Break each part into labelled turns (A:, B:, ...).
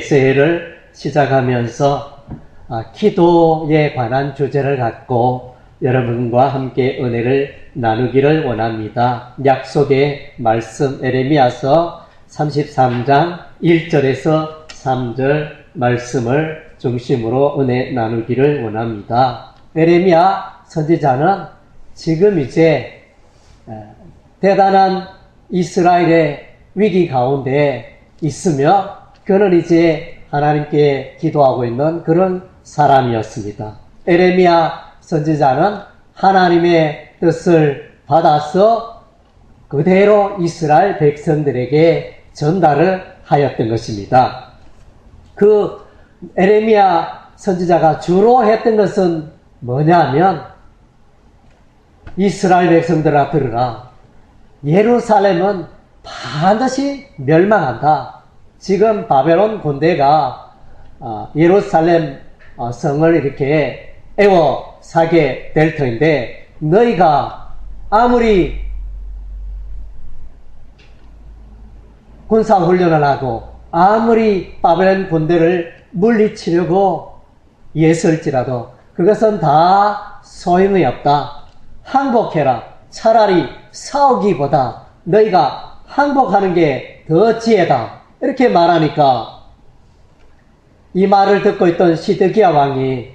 A: 새해를 시작하면서 기도에 관한 주제를 갖고 여러분과 함께 은혜를 나누기를 원합니다. 약속의 말씀 에레미야서 33장 1절에서 3절 말씀을 중심으로 은혜 나누기를 원합니다. 에레미야 선지자는 지금 이제 대단한 이스라엘의 위기 가운데 있으며 그는 이제 하나님께 기도하고 있는 그런 사람이었습니다. 에레미야 선지자는 하나님의 뜻을 받아서 그대로 이스라엘 백성들에게 전달을 하였던 것입니다. 그 에레미야 선지자가 주로 했던 것은 뭐냐면 이스라엘 백성들아 들으라. 예루살렘은 반드시 멸망한다. 지금 바벨론 군대가 예루살렘 성을 이렇게 에워싸게 될 터인데 너희가 아무리 군사훈련을 하고 아무리 바벨론 군대를 물리치려고 애쓸지라도 그것은 다 소용이 없다. 항복해라. 차라리 싸우기보다 너희가 항복하는 게 더 지혜다. 이렇게 말하니까 이 말을 듣고 있던 시드기야 왕이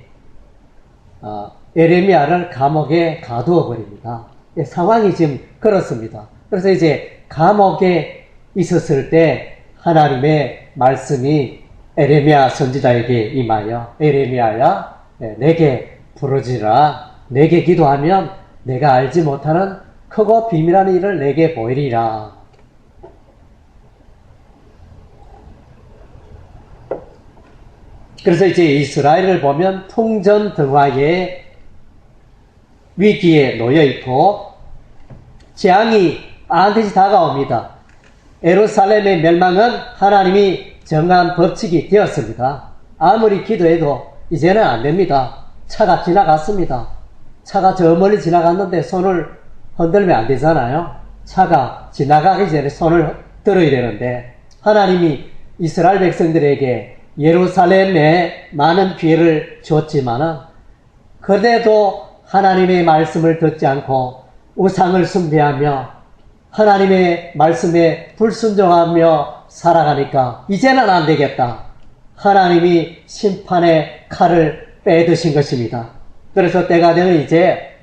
A: 에레미야를 감옥에 가두어 버립니다. 상황이 지금 그렇습니다. 그래서 이제 감옥에 있었을 때 하나님의 말씀이 에레미야 선지자에게 임하여 에레미야야 내게 부르짖으라. 내게 기도하면 내가 알지 못하는 크고 비밀한 일을 내게 보이리라. 그래서 이제 이스라엘을 보면 풍전등화의 위기에 놓여있고 재앙이 반드시 다가옵니다. 예루살렘의 멸망은 하나님이 정한 법칙이 되었습니다. 아무리 기도해도 이제는 안 됩니다. 차가 지나갔습니다. 차가 저 멀리 지나갔는데 손을 흔들면 안 되잖아요. 차가 지나가기 전에 손을 들어야 되는데 하나님이 이스라엘 백성들에게 예루살렘에 많은 기회를 줬지만은 그래도 하나님의 말씀을 듣지 않고 우상을 숭배하며 하나님의 말씀에 불순종하며 살아가니까 이제는 안 되겠다. 하나님이 심판의 칼을 빼드신 것입니다. 그래서 때가 되면 이제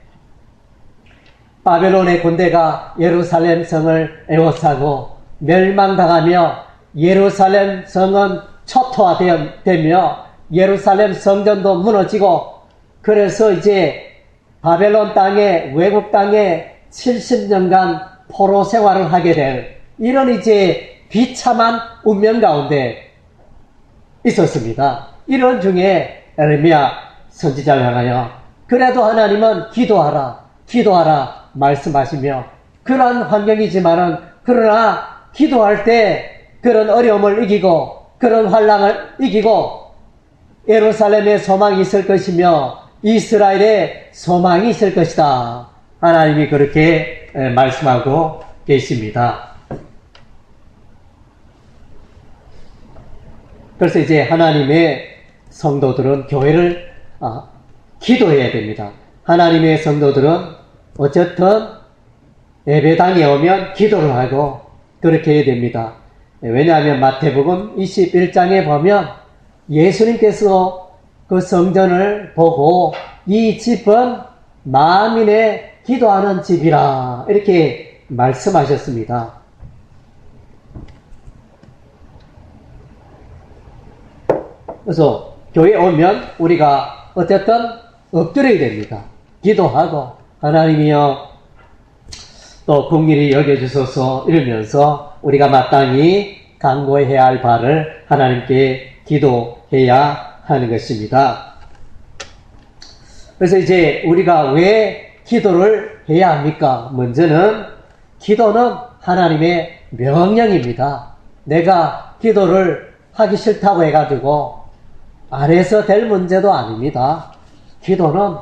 A: 바벨론의 군대가 예루살렘 성을 에워싸고 멸망당하며 예루살렘 성은 초토화되며 예루살렘 성전도 무너지고 그래서 이제 바벨론 땅에 외국 땅에 70년간 포로 생활을 하게 될 이런 이제 비참한 운명 가운데 있었습니다. 이런 중에 에레미야 선지자를 향하여 그래도 하나님은 기도하라 말씀하시며 그런 환경이지만은 그러나 기도할 때 그런 어려움을 이기고 그런 환난을 이기고 예루살렘에 소망이 있을 것이며 이스라엘에 소망이 있을 것이다. 하나님이 그렇게 말씀하고 계십니다. 그래서 이제 하나님의 성도들은 교회를 기도해야 됩니다. 하나님의 성도들은 어쨌든 예배당에 오면 기도를 하고 그렇게 해야 됩니다. 왜냐하면 마태복음 21장에 보면 예수님께서 그 성전을 보고 이 집은 만민의 기도하는 집이라 이렇게 말씀하셨습니다. 그래서 교회에 오면 우리가 어쨌든 엎드려야 됩니다. 기도하고 하나님이여 또 긍휼히 여겨주소서 이러면서 우리가 마땅히 간구해야 할 바를 하나님께 기도해야 하는 것입니다. 그래서 이제 우리가 왜 기도를 해야 합니까? 먼저는 기도는 하나님의 명령입니다. 내가 기도를 하기 싫다고 해가지고 안 해서 될 문제도 아닙니다. 기도는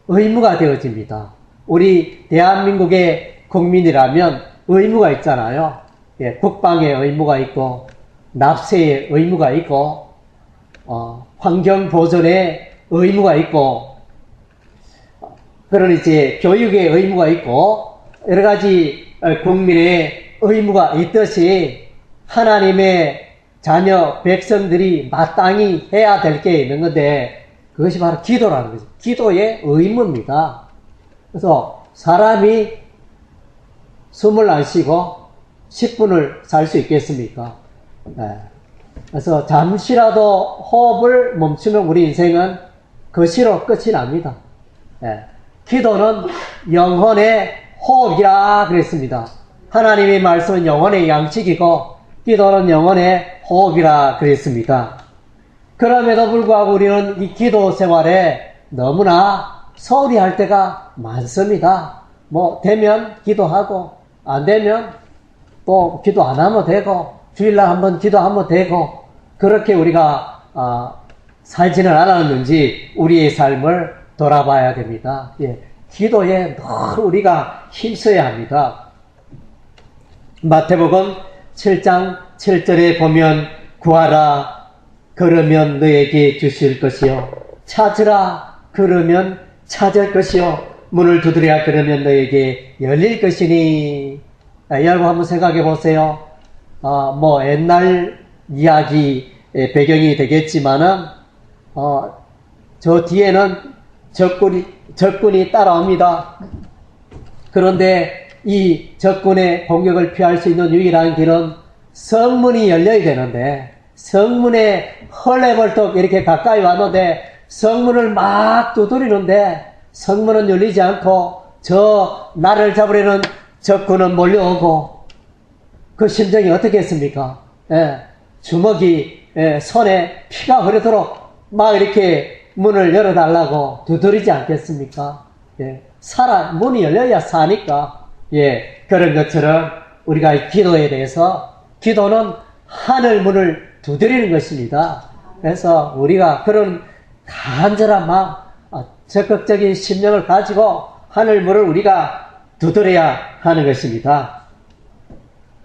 A: 의무가 되어집니다. 우리 대한민국의 국민이라면 의무가 있잖아요. 예, 국방의 의무가 있고 납세의 의무가 있고, 환경 보존의 의무가 있고, 그런 이제 교육의 의무가 있고, 여러 가지 국민의 의무가 있듯이 하나님의 자녀 백성들이 마땅히 해야 될 게 있는 건데, 그것이 바로 기도라는 거죠. 기도의 의무입니다. 그래서 사람이 숨을 안 쉬고 10분을 살 수 있겠습니까? 네. 그래서 잠시라도 호흡을 멈추면 우리 인생은 그시로 끝이 납니다. 네. 기도는 영혼의 호흡이라 그랬습니다. 하나님의 말씀은 영혼의 양식이고 기도는 영혼의 호흡이라 그랬습니다. 그럼에도 불구하고 우리는 이 기도 생활에 너무나 소홀히 할 때가 많습니다. 뭐 되면 기도하고 안 되면 또 기도 안 하면 되고 주일날 한번 기도하면 되고 그렇게 우리가 살지는 않았는지 우리의 삶을 돌아봐야 됩니다. 예, 기도에 늘 우리가 힘써야 합니다. 마태복음 7장 7절에 보면 구하라 그러면 너에게 주실 것이요 찾으라 그러면 찾을 것이요 문을 두드리라 그러면 너에게 열릴 것이니. 여러분 한번 생각해 보세요. 뭐 옛날 이야기 배경이 되겠지만은 저 뒤에는 적군이 따라옵니다. 그런데 이 적군의 공격을 피할 수 있는 유일한 길은 성문이 열려야 되는데 성문에 헐레벌떡 이렇게 가까이 왔는데 성문을 막 두드리는데 성문은 열리지 않고 저 나를 잡으려는 적군은 몰려오고 그 심정이 어떻겠습니까? 예, 주먹이 손에 피가 흐르도록 막 이렇게 문을 열어달라고 두드리지 않겠습니까? 예, 문이 열려야 사니까. 예, 그런 것처럼 우리가 기도에 대해서 기도는 하늘 문을 두드리는 것입니다. 그래서 우리가 그런 간절한 마음, 적극적인 심령을 가지고 하늘 문을 우리가 두드려야 하는 것입니다.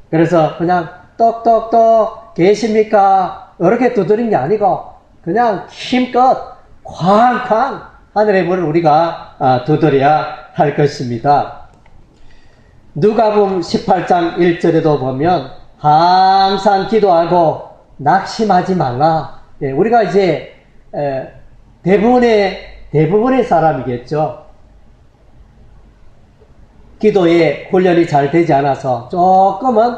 A: 그래서 그냥 똑똑똑 계십니까? 이렇게 두드리는 게 아니고 그냥 힘껏 쾅쾅 하늘의 문을 우리가 두드려야 할 것입니다. 누가복음 18장 1절에도 보면 항상 기도하고 낙심하지 말라. 예, 우리가 이제 대부분의 사람이겠죠. 기도에 훈련이 잘 되지 않아서 조금은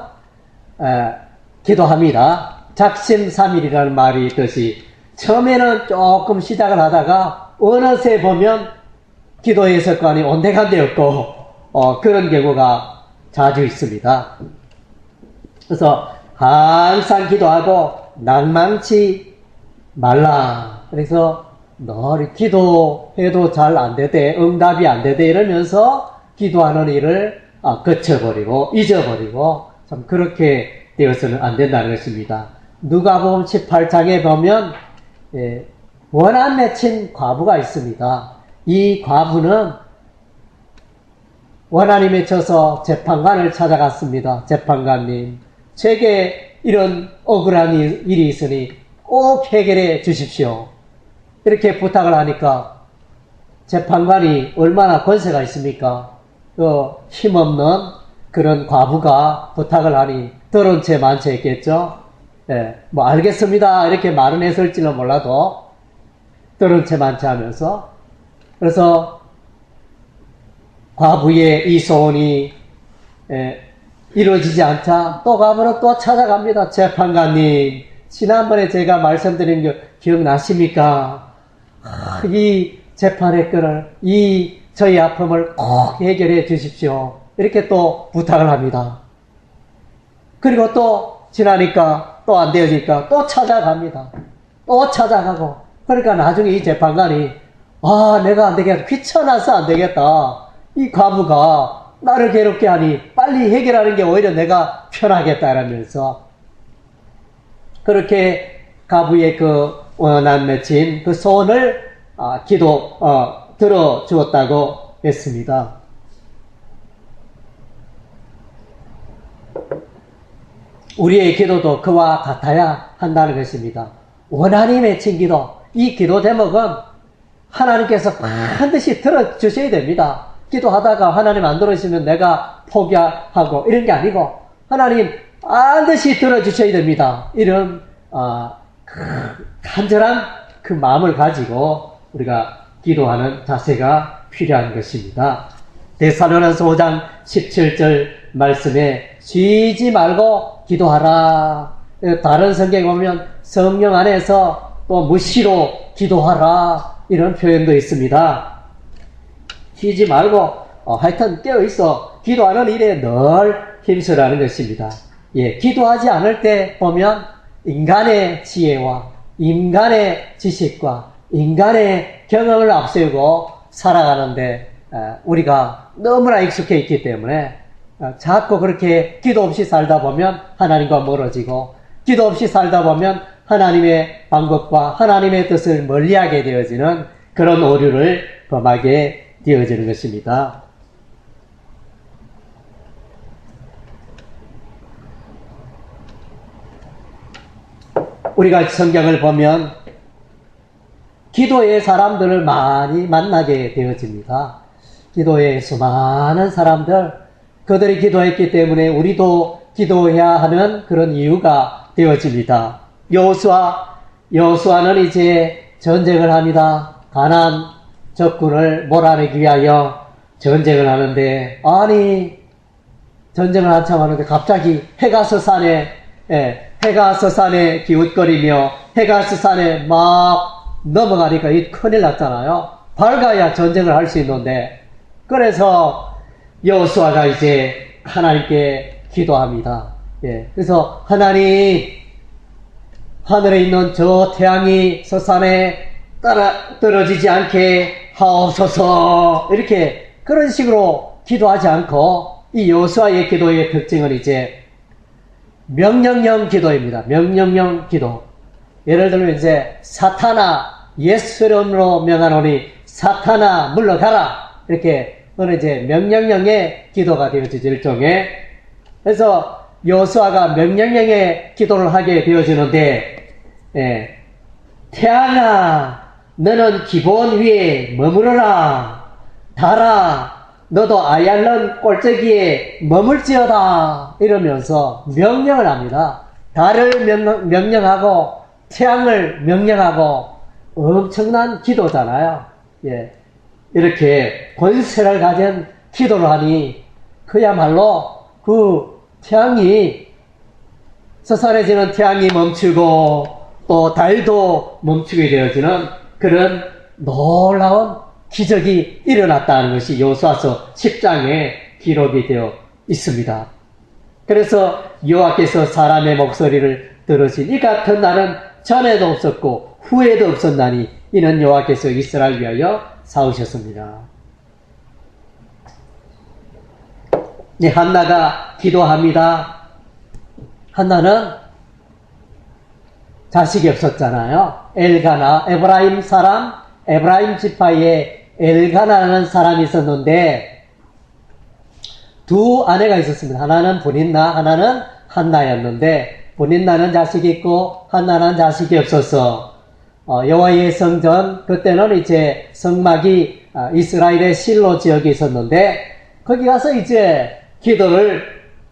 A: 기도합니다. 작심삼일이라는 말이 있듯이 처음에는 조금 시작을 하다가 어느새 보면 기도의 습관이 온데간데 없고 그런 경우가 자주 있습니다. 그래서 항상 기도하고 낭망치 말라. 그래서 늘 기도해도 잘 안 되대, 응답이 안 되대 이러면서 기도하는 일을 그쳐버리고 잊어버리고 참 그렇게 되어서는 안 된다는 것입니다. 누가복음 18장에 보면 원한 맺힌 과부가 있습니다. 이 과부는 원한이 맺혀서 재판관을 찾아갔습니다. 재판관님, 제게 이런 억울한 일이 있으니 꼭 해결해 주십시오. 이렇게 부탁을 하니까 재판관이 얼마나 권세가 있습니까? 힘없는 그런 과부가 부탁을 하니 들은 채 만체했겠죠? 뭐 알겠습니다 이렇게 말은 했을지는 몰라도 들은 채 만체하면서 그래서 과부의 이 소원이 이루어지지 않자 또 과부는 또 찾아갑니다. 재판관님, 지난번에 제가 말씀드린 거 기억나십니까? 이 재판의 건을 저희 아픔을 꼭 해결해 주십시오. 이렇게 또 부탁을 합니다. 그리고 또 지나니까 또 안 되어지니까 또 찾아갑니다. 또 찾아가고 그러니까 나중에 이 재판관이 내가 안 되겠다. 귀찮아서 안 되겠다. 이 과부가 나를 괴롭게 하니 빨리 해결하는 게 오히려 내가 편하겠다 이러면서 그렇게 과부의 그 원한 맺힌 그 소원을 들어 주었다고 했습니다. 우리의 기도도 그와 같아야 한다는 것입니다. 원한이 맺힌 기도, 이 기도 제목은 하나님께서 반드시 들어주셔야 됩니다. 기도하다가 하나님 안 들어주시면 내가 포기하고 이런 게 아니고 하나님 반드시 들어주셔야 됩니다. 이런 간절한 그 마음을 가지고 우리가 기도하는 자세가 필요한 것입니다. 데살로니가서 5장 17절 말씀에 쉬지 말고 기도하라. 다른 성경에 보면 성령 안에서 또 무시로 기도하라 이런 표현도 있습니다. 쉬지 말고 하여튼 깨어있어 기도하는 일에 늘 힘쓰라는 것입니다. 예, 기도하지 않을 때 보면 인간의 지혜와 인간의 지식과 인간의 경험을 앞세우고 살아가는데 우리가 너무나 익숙해 있기 때문에 자꾸 그렇게 기도 없이 살다 보면 하나님과 멀어지고 기도 없이 살다 보면 하나님의 방법과 하나님의 뜻을 멀리하게 되어지는 그런 오류를 범하게 되어지는 것입니다. 우리가 성경을 보면 기도의 사람들을 많이 만나게 되어집니다. 기도의 수많은 사람들, 그들이 기도했기 때문에 우리도 기도해야 하는 그런 이유가 되어집니다. 여호수아는 이제 전쟁을 합니다. 가나안 적군을 몰아내기 위하여 전쟁을 하는데, 아니 전쟁을 한참 하는데 갑자기 해가 서산에 기웃거리며 해가 서산에 막 넘어가니까 이 큰일 났잖아요. 밝아야 전쟁을 할 수 있는데, 그래서 여호수아가 이제 하나님께 기도합니다. 예, 그래서 하나님, 하늘에 있는 저 태양이 서산에 떨어지지 않게 하옵소서, 이렇게 그런 식으로 기도하지 않고, 이 여호수아의 기도의 특징은 이제 명령형 기도입니다. 명령형 기도. 예를 들면 이제 사탄아 예수 이름으로 명하노니 사탄아 물러가라, 이렇게 그건 이제 명령형의 기도가 되어지죠, 일종의. 그래서 여호수아가 명령형의 기도를 하게 되어지는데, 예, 태양아 너는 기본 위에 머무르라, 달아 너도 아얄런 꼴짝이에 머물지어다, 이러면서 명령을 합니다. 달을 명령하고 태양을 명령하고 엄청난 기도잖아요. 예, 이렇게 권세를 가진 기도를 하니 그야말로 그 태양이, 서산에 지는 태양이 멈추고 또 달도 멈추게 되어지는 그런 놀라운 기적이 일어났다는 것이 여호수아서 10장에 기록이 되어 있습니다. 그래서 여호와께서 사람의 목소리를 들으신 이 같은 날은 전에도 없었고 후에도 없었나니 이는 여호와께서 이스라엘 위하여 사오셨습니다. 네, 한나가 기도합니다. 한나는 자식이 없었잖아요. 엘가나, 에브라임 지파에 엘가나라는 사람이 있었는데 두 아내가 있었습니다. 하나는 브닌나, 하나는 한나였는데 브닌나는 자식이 있고 한나는 자식이 없어서 여호와의 성전, 그때는 이제 성막이 이스라엘의 실로 지역에 있었는데 거기 가서 이제 기도를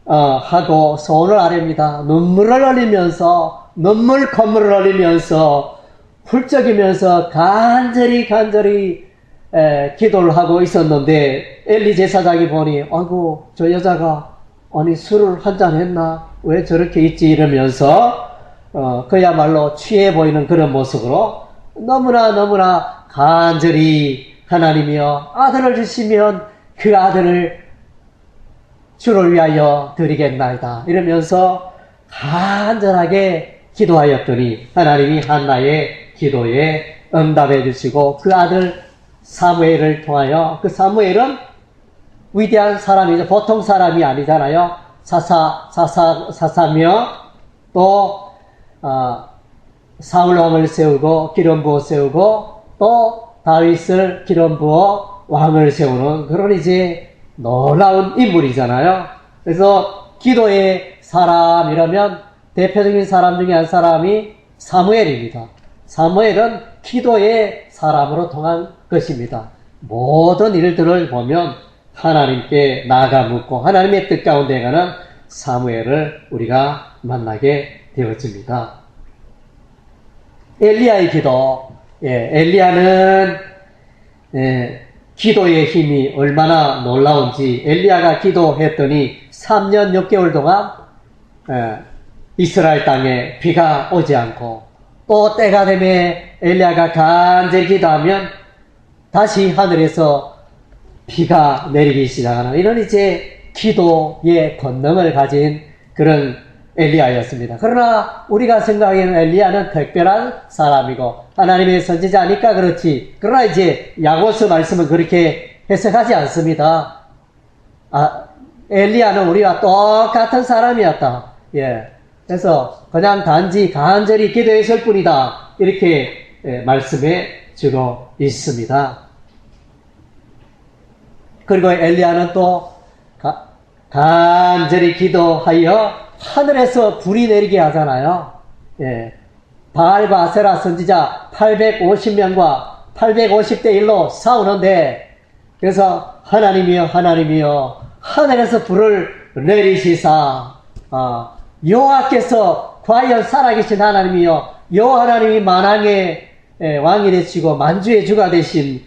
A: 하고 소원을 아뢰입니다. 눈물을 흘리면서, 콧물을 흘리면서, 훌쩍이면서 간절히 기도를 하고 있었는데 엘리 제사장이 보니, 아이고 저 여자가 아니 술을 한잔 했나, 왜 저렇게 있지, 이러면서 그야말로 취해 보이는 그런 모습으로 너무나 간절히 하나님이여 아들을 주시면 그 아들을 주를 위하여 드리겠나이다, 이러면서 간절하게 기도하였더니 하나님이 한나의 기도에 응답해 주시고 그 아들 사무엘을 통하여, 그 사무엘은 위대한 사람이죠. 보통 사람이 아니잖아요. 사사며 또 사울 왕을 세우고 기름 부어 세우고 또 다윗을 기름 부어 왕을 세우는 그런 이제 놀라운 인물이잖아요. 그래서 기도의 사람 이러면 대표적인 사람 중에 한 사람이 사무엘입니다. 사무엘은 기도의 사람으로 통한 것입니다. 모든 일들을 보면 하나님께 나아가 묻고 하나님의 뜻 가운데 가는 사무엘을 우리가 만나게 되어집니다. 엘리야의 기도, 엘리야는 기도의 힘이 얼마나 놀라운지 엘리야가 기도했더니 3년 6개월 동안 이스라엘 땅에 비가 오지 않고 또 때가 되면 엘리야가 간절히 기도하면 다시 하늘에서 비가 내리기 시작하는 이런 이제 기도의 권능을 가진 그런 엘리야였습니다. 그러나 우리가 생각하기에는 엘리야는 특별한 사람이고 하나님의 선지자니까 그렇지. 그러나 이제 야고스 말씀은 그렇게 해석하지 않습니다. 엘리야는 우리와 똑같은 사람이었다. 그래서 그냥 단지 간절히 기도했을 뿐이다. 이렇게 말씀해 주고 있습니다. 그리고 엘리야는 또 간절히 기도하여 하늘에서 불이 내리게 하잖아요. 바알과 아세라 선지자 850명과 850대 1로 싸우는데 그래서 하나님이여 하나님이여 하늘에서 불을 내리시사 여호와께서 과연 살아계신 하나님이여 여호와 하나님이 만왕의 왕이 되시고 만주의 주가 되신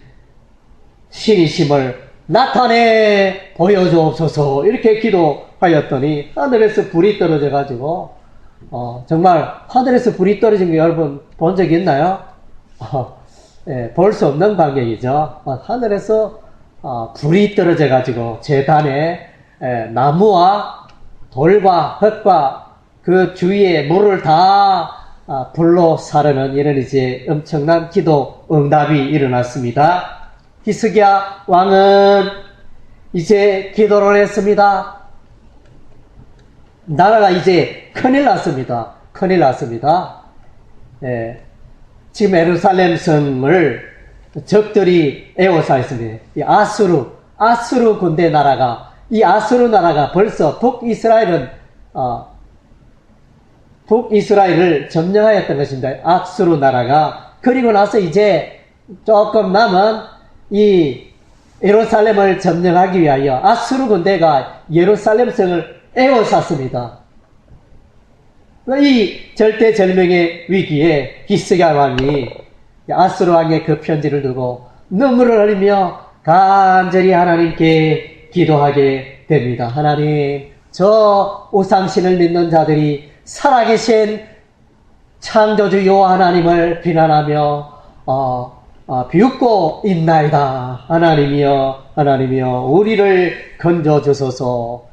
A: 신이심을 나타내 보여주옵소서 이렇게 기도하였더니 하늘에서 불이 떨어져 가지고 정말 하늘에서 불이 떨어진 거 여러분 본 적 있나요? 볼 수 없는 광경이죠. 하늘에서 불이 떨어져 가지고 제단에 나무와 돌과 흙과 그 주위에 물을 다 불로 사르는 이런 이제 엄청난 기도 응답이 일어났습니다. 히스기야 왕은 이제 기도를 했습니다. 나라가 이제 큰일 났습니다. 큰일 났습니다. 지금 예루살렘 성을 적들이 에워싸였습니다. 이 아수르 군대 나라가, 이 아수르 나라가 벌써 북이스라엘을 점령하였던 것입니다. 아수르 나라가. 그리고 나서 이제 조금 남은 이 예루살렘을 점령하기 위하여 아수르 군대가 예루살렘 성을 에워쌌습니다. 이 절대절명의 위기에 히스기야 왕이 아수르 왕의 그 편지를 두고 눈물을 흘리며 간절히 하나님께 기도하게 됩니다. 하나님, 저 우상신을 믿는 자들이 살아계신 창조주 여호와 하나님을 비난하며 비웃고 있나이다. 하나님이여 하나님이여 우리를 건져주소서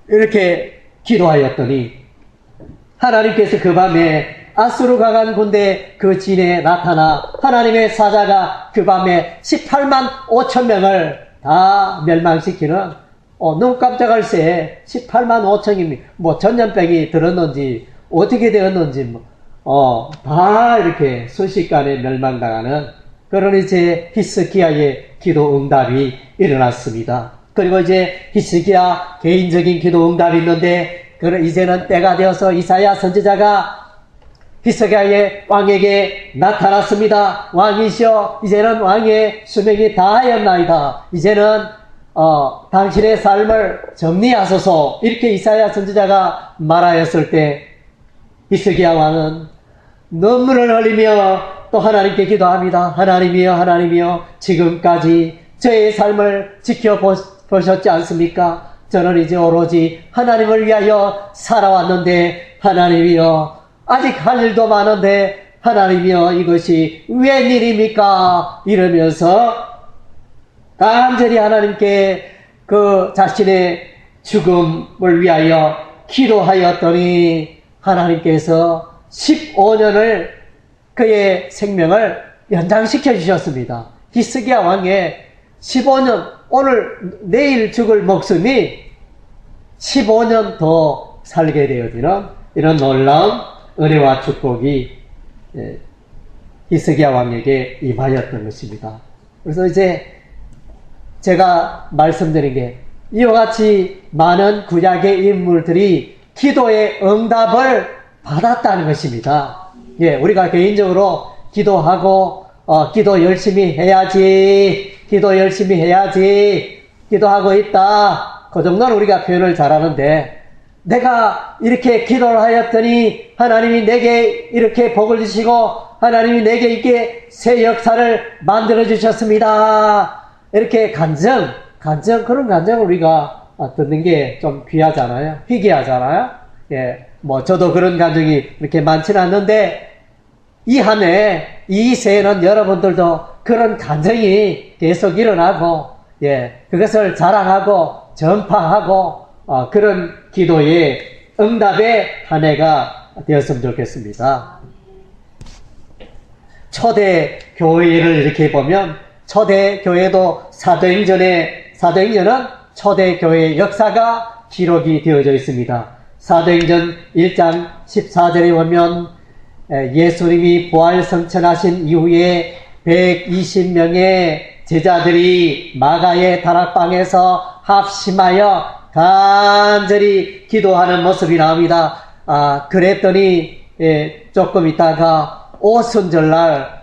A: 이렇게 기도하였더니 하나님께서 그 밤에 아수르 강한 군대 그 진에 나타나 하나님의 사자가 그 밤에 18만 5천 명을 다 멸망시키는 눈 깜짝할 새에 18만 5천이 뭐 전염병이 들었는지 어떻게 되었는지 다 이렇게 순식간에 멸망당하는 그런 이제 히스기야의 기도 응답이 일어났습니다. 그리고 이제 히스기야 개인적인 기도 응답이 있는데 이제는 때가 되어서 이사야 선지자가 히스기야의 왕에게 나타났습니다. 왕이시여 이제는 왕의 수명이 다하였나이다. 이제는 당신의 삶을 정리하소서 이렇게 이사야 선지자가 말하였을 때 히스기야 왕은 눈물을 흘리며 또 하나님께 기도합니다. 하나님이여 하나님이여 지금까지 저의 삶을 지켜보셨지 않습니까? 저는 이제 오로지 하나님을 위하여 살아왔는데 하나님이여 아직 할 일도 많은데 하나님이여 이것이 웬일입니까? 이러면서 간절히 하나님께 그 자신의 죽음을 위하여 기도하였더니 하나님께서 15년을 그의 생명을 연장시켜 주셨습니다. 히스기야 왕의 15년 내일 죽을 목숨이 15년 더 살게 되어지는 이런 놀라운 은혜와 축복이 히스기야 왕에게 임하였던 것입니다. 그래서 이제 제가 말씀드린 게 이와 같이 많은 구약의 인물들이 기도의 응답을 받았다는 것입니다. 예, 우리가 개인적으로 기도하고, 기도 열심히 해야지, 기도 열심히 해야지, 기도하고 있다. 그 정도는 우리가 표현을 잘하는데, 내가 이렇게 기도를 하였더니 하나님이 내게 이렇게 복을 주시고 하나님이 내게 이렇게 새 역사를 만들어 주셨습니다. 이렇게 그런 감정을 우리가 듣는 게 좀 귀하잖아요. 희귀하잖아요. 예, 저도 그런 감정이 그렇게 많지는 않는데, 이 한 해, 이 새해는 여러분들도 그런 감정이 계속 일어나고, 예, 그것을 자랑하고, 전파하고, 그런 기도의 응답의 한 해가 되었으면 좋겠습니다. 초대 교회를 이렇게 보면, 초대 교회도 사도행전은 초대 교회의 역사가 기록이 되어져 있습니다. 사도행전 1장 14절에 보면 예수님이 부활성천하신 이후에 120명의 제자들이 마가의 다락방에서 합심하여 간절히 기도하는 모습이 나옵니다. 그랬더니 조금 있다가 오순절날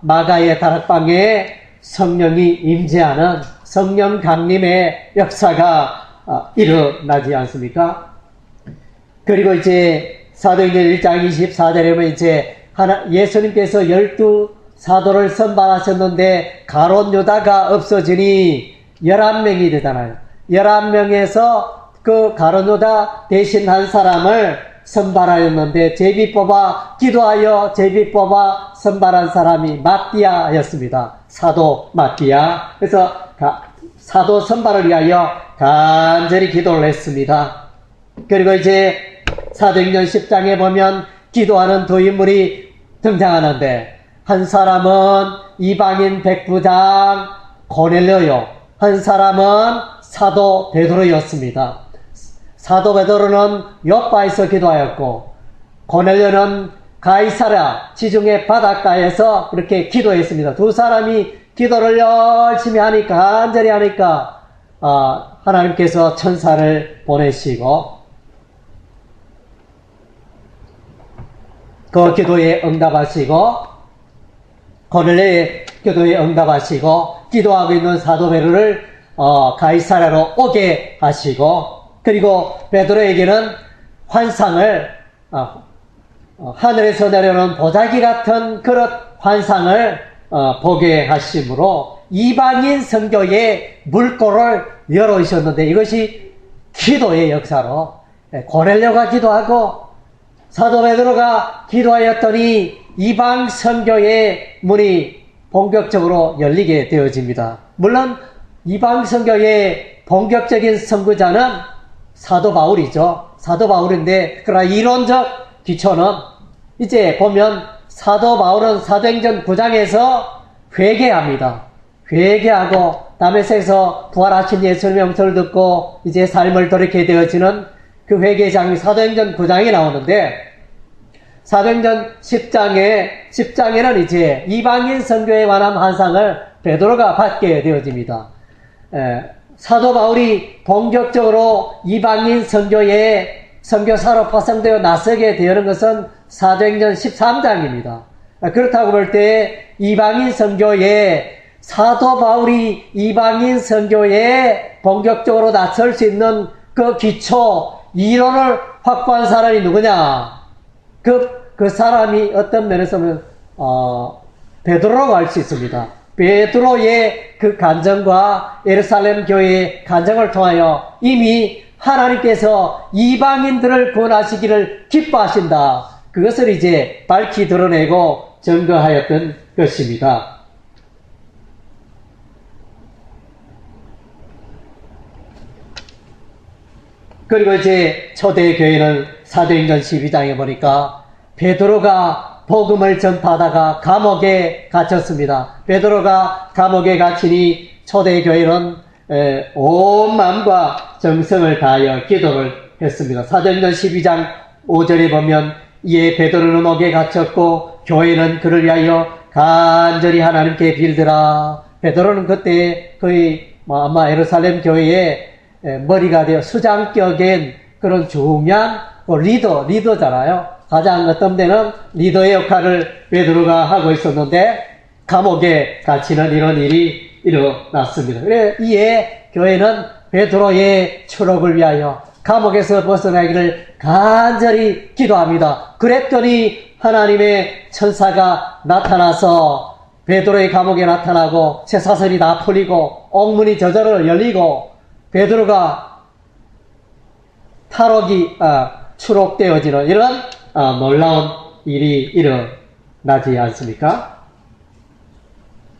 A: 마가의 다락방에 성령이 임재하는 성령 강림의 역사가 일어나지 않습니까? 그리고 이제 사도행전 1장 24절에 보면 이제 예수님께서 12사도를 선발하셨는데 가롯 유다가 없어지니 11명이 되잖아요. 11명에서 그 가롯 유다 대신 한 사람을 선발하였는데 제비 뽑아 기도하여 제비 뽑아 선발한 사람이 마띠아였습니다. 사도 마띠아. 그래서 사도 선발을 위하여 간절히 기도를 했습니다. 그리고 이제 사도행전 10장에 보면 기도하는 두 인물이 등장하는데, 한 사람은 이방인 백부장 고넬료요, 한 사람은 사도 베드로였습니다. 사도 베드로는 요바에서 기도하였고 고넬료는 가이사랴 지중해 바닷가에서 그렇게 기도했습니다. 두 사람이 기도를 열심히 하니까, 간절히 하니까 하나님께서 천사를 보내시고 그 기도에 응답하시고, 고넬료의 기도에 응답하시고, 기도하고 있는 사도 베드로를 가이사랴로 오게 하시고, 그리고 베드로에게는 환상을 하늘에서 내려오는 보자기 같은 그런 환상을 보게 하심으로 이방인 선교의 물꼬를 열어주셨는데, 이것이 기도의 역사로 고넬료가 기도하고 사도 베드로가 기도하였더니 이방 선교의 문이 본격적으로 열리게 되어집니다. 물론 이방 선교의 본격적인 선구자는 사도 바울이죠. 사도 바울인데, 그러나 이론적 기초는 이제 보면 사도 바울은 사도행전 9장에서 회개합니다. 회개하고 다메섹에서 부활하신 예수님의 음성을 듣고 이제 삶을 돌이키게 되어지는 그 회개장이 사도행전 9장에 나오는데, 사도행전 10장에는 이제 이방인 선교에 관한 환상을 베드로가 받게 되어집니다. 사도 바울이 본격적으로 이방인 선교에 선교사로 파송되어 나서게 되는 것은 사도행전 13장입니다. 그렇다고 볼 때 이방인 선교에 사도 바울이 이방인 선교에 본격적으로 나설 수 있는 그 기초 이론을 확보한 사람이 누구냐? 그 사람이 어떤 면에서 보면 베드로라고 할 수 있습니다. 베드로의 그 간증과 예루살렘 교회의 간증을 통하여 이미 하나님께서 이방인들을 구원하시기를 기뻐하신다. 그것을 이제 밝히 드러내고 증거하였던 것입니다. 그리고 이제 초대교회는 사도행전 12장에 보니까 베드로가 복음을 전파하다가 감옥에 갇혔습니다. 베드로가 감옥에 갇히니 초대교회는 온 마음과 정성을 다하여 기도를 했습니다. 사도행전 12장 5절에 보면 이에 베드로는 옥에 갇혔고 교회는 그를 위하여 간절히 하나님께 빌더라. 베드로는 그때 거의 아마 예루살렘 교회의 머리가 되어 수장격인 그런 중요한 리더잖아요. 가장 어떤 데는 리더의 역할을 베드로가 하고 있었는데 감옥에 갇히는 이런 일이 일어났습니다. 그래 이에 교회는 베드로의 추록을 위하여 감옥에서 벗어나기를 간절히 기도합니다. 그랬더니 하나님의 천사가 나타나서 베드로의 감옥에 나타나고 쇠사슬이 다 풀리고 옥문이 저절로 열리고 베드로가 탈옥이 추록되어지는 이런 놀라운 일이 일어나지 않습니까?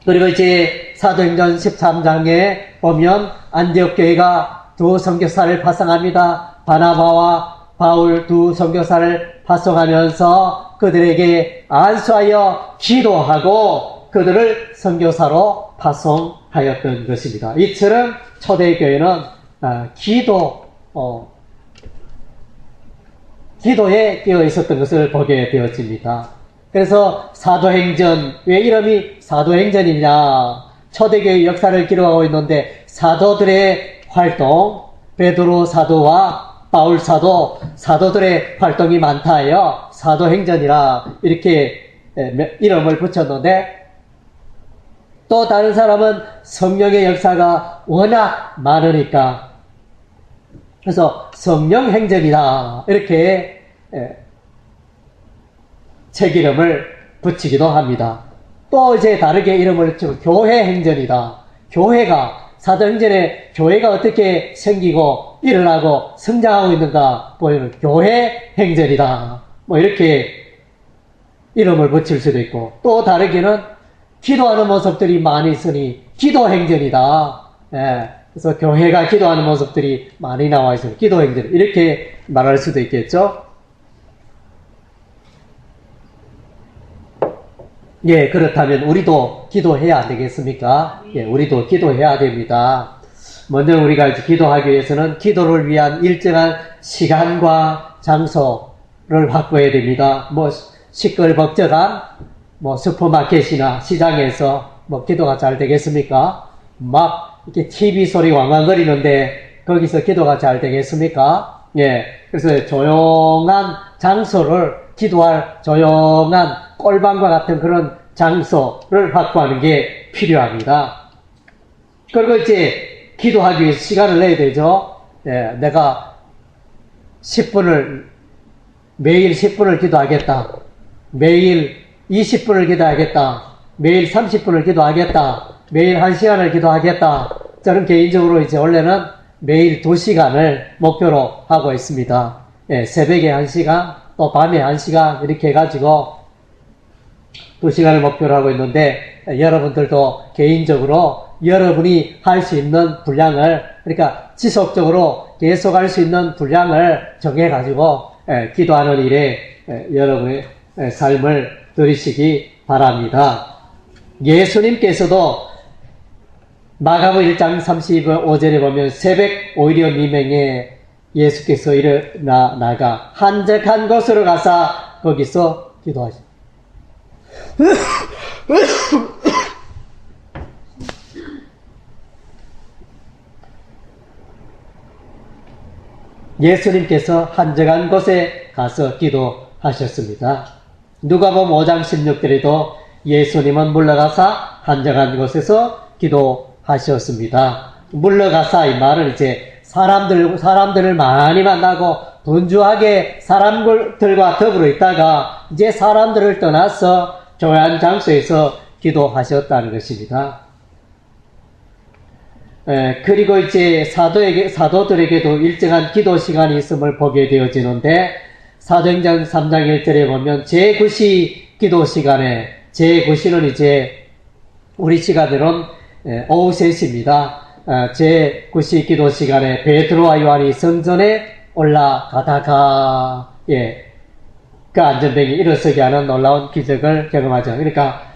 A: 그리고 이제 사도행전 13장에 보면 안디옥 교회가 두 선교사를 파송합니다. 바나바와 바울 두 선교사를 파송하면서 그들에게 안수하여 기도하고 그들을 선교사로 파송하였던 것입니다. 이처럼 초대교회는 기도에 끼어 있었던 것을 보게 되었습니다. 그래서 사도행전, 왜 이름이 사도행전이냐? 초대교회 역사를 기록하고 있는데 사도들의 활동, 베드로 사도와 바울 사도, 사도들의 활동이 많다 하여 사도행전이라 이렇게 이름을 붙였는데 또 다른 사람은 성령의 역사가 워낙 많으니까 그래서 성령행전이다 이렇게 책 이름을 붙이기도 합니다. 또 이제 다르게 이름을 붙이고 교회행전이다. 교회가 사도행전에 교회가 어떻게 생기고 일어나고 성장하고 있는가 보이는 교회행전이다. 뭐 이렇게 이름을 붙일 수도 있고 또 다르게는 기도하는 모습들이 많이 있으니 기도행전이다. 그래서 교회가 기도하는 모습들이 많이 나와 있으니 기도행전 이렇게 말할 수도 있겠죠. 예, 그렇다면 우리도 기도해야 안 되겠습니까? 예, 우리도 기도해야 됩니다. 먼저 우리가 이제 기도하기 위해서는 기도를 위한 일정한 시간과 장소를 확보해야 됩니다. 뭐 시끌벅적한 슈퍼마켓이나 시장에서 기도가 잘 되겠습니까? 막 이렇게 TV 소리 왕왕거리는데 거기서 기도가 잘 되겠습니까? 예, 그래서 조용한 장소를 기도할 조용한 꼴방과 같은 그런 장소를 확보하는 게 필요합니다. 그리고 이제 기도하기 위해서 시간을 내야 되죠. 예, 내가 매일 10분을 기도하겠다. 매일 20분을 기도하겠다. 매일 30분을 기도하겠다. 매일 1시간을 기도하겠다. 저는 개인적으로 이제 원래는 매일 2시간을 목표로 하고 있습니다. 예, 새벽에 1시간, 또 밤에 1시간 이렇게 해가지고 2시간을 목표로 하고 있는데 여러분들도 개인적으로 여러분이 할 수 있는 분량을 그러니까 지속적으로 계속 할 수 있는 분량을 정해가지고 기도하는 일에 여러분의 삶을 들이시기 바랍니다. 예수님께서도 마가복음 1장 35절에 보면 새벽 오히려 미명에 예수께서 일어나 나가 한적한 곳으로 가서 거기서 기도하십니다. 예수님께서 한적한 곳에 가서 기도하셨습니다. 누가복음 5장 16절에도 예수님은 물러가사 한적한 곳에서 기도하셨습니다. 물러가사 이 말은 이제 사람들을 많이 만나고 분주하게 사람들과 더불어 있다가 이제 사람들을 떠나서 조용한 장소에서 기도하셨다는 것입니다. 그리고 이제 사도들에게도 일정한 기도 시간이 있음을 보게 되어지는데 사도행전 3장 1절에 보면 제9시 기도 시간에 제9시는 이제 우리 시간으로는 오후 3시입니다. 제9시 기도 시간에 베드로와 요한이 성전에 올라가다가 그 안전병이 일어서게 하는 놀라운 기적을 경험하죠. 그러니까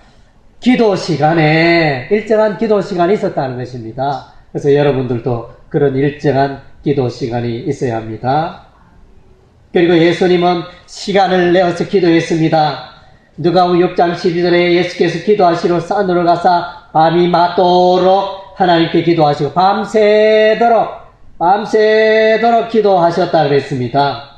A: 기도 시간에 일정한 기도 시간이 있었다는 것입니다. 그래서 여러분들도 그런 일정한 기도 시간이 있어야 합니다. 그리고 예수님은 시간을 내어서 기도했습니다. 누가복음 6장 12절에 예수께서 기도하시러 산으로 가사 밤이 맞도록 하나님께 기도하시고 밤새도록 밤새도록 기도하셨다 그랬습니다.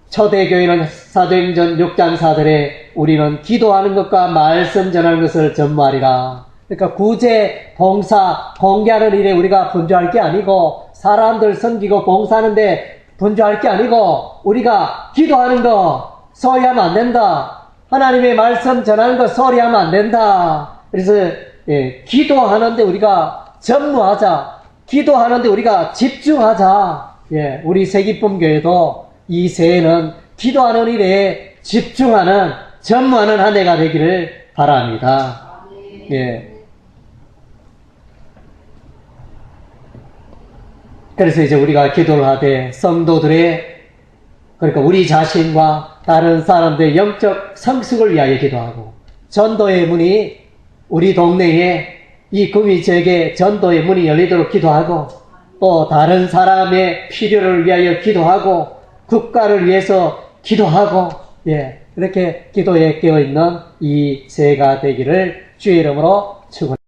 A: 초대교회는 사도행전 6장 4절에 우리는 기도하는 것과 말씀 전하는 것을 전무하리라. 그러니까 구제, 봉사, 공개하는 일에 우리가 분주할 게 아니고 사람들 섬기고 봉사하는데 분주할 게 아니고 우리가 기도하는 거 소홀히 하면 안 된다. 하나님의 말씀 전하는 거 소홀히 하면 안 된다. 그래서 기도하는데 우리가 전무하자. 기도하는데 우리가 집중하자. 우리 새기쁨교회도 이 새해는 기도하는 일에 집중하는, 전무하는 한 해가 되기를 바랍니다. 그래서 이제 우리가 기도를 하되 성도들의, 그러니까 우리 자신과 다른 사람들의 영적 성숙을 위하여 기도하고, 전도의 문이 우리 동네에 이 금이 지역에 전도의 문이 열리도록 기도하고, 또 다른 사람의 필요를 위하여 기도하고, 국가를 위해서 기도하고, 이렇게 기도에 깨어있는 이 새해가 되기를 주의 이름으로 축원합니다.